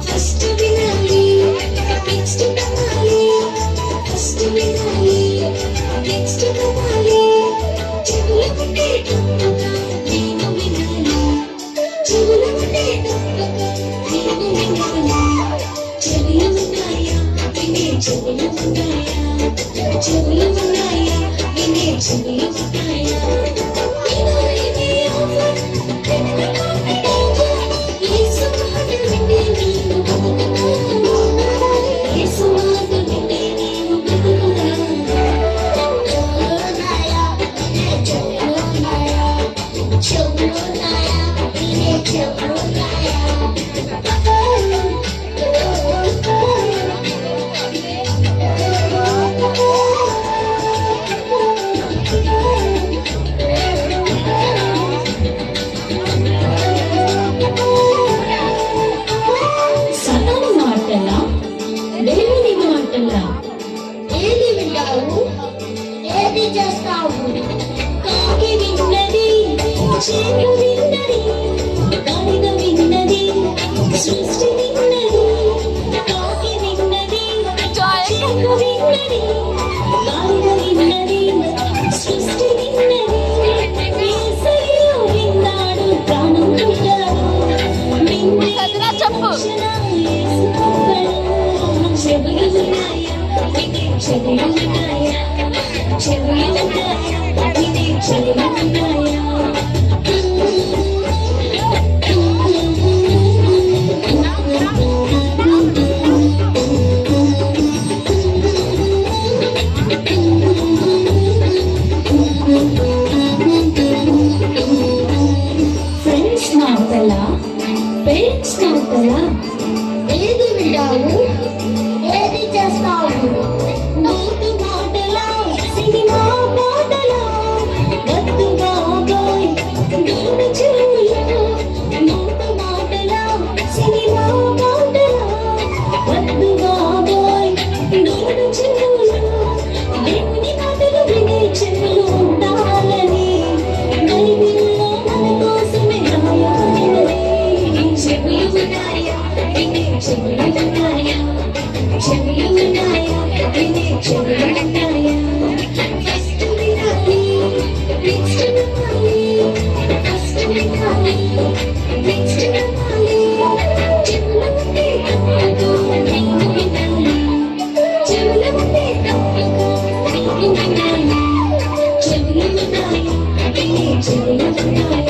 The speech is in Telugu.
ఫస్ట్ వినాలి నెక్స్ట్ నమ్మాలి ఫస్ట్ వినాలి నెక్స్ట్ నమ్మాలి చెవుల ఉండే నేను వినాలి చెవుల ఉండే నేను వినాలి చెవులు ఉన్నాయా వినే చెవులు ఉన్నాయా చెవులు ఉన్నాయా వినే చెవులు ఉన్నాయా ఏది వింటావు ఏది చేస్తావు కాకి విన్నది చేను విన్నది కాలిగ విన్నది సృష్టి విన్నది కాకి విన్నది చేను విన్నది కాలిగ విన్నది సృష్టి విన్నది యేసయ్య విన్నాడు ప్రాణం పెట్టాడు విన్నది చెప్పు చెవులు ఉన్నాయా వినే చెవులు ఉన్నాయా చెవులు ఉన్నాయా వినే చెవులు ఉన్నాయా ఫ్రెండ్స్ నాటలా పేరెంట్స్ నాటలా ఏది వింటావు ఏది చేస్తావు నోటు మాటలా సినిమా పాటలా గద్దు బాబాయ్ నోటు చెవులు నోటు మాటలా సినిమా పాటలా గద్దు బాబాయ్ నోటు చెవులు దేవుని మాటలు వినే చెవులు ఉండాలని బైబిల్లో మన కోసమే రాయబడినది చెవులు ఉన్నాయా వినే చెవులు ఉన్నాయా చెవులు ఉన్నాయా వినే చెవులు ఉన్నాయా ఫస్ట్ వినాలి నెక్స్ట్ నమ్మాలి ఫస్ట్ వినాలి నెక్స్ట్ నమ్మాలి చెవుల ఉండే నేను వినాలి చెవుల ఉండే నేను వినాలి చెవులు ఉన్నాయా వినే చెవులు ఉన్నాయా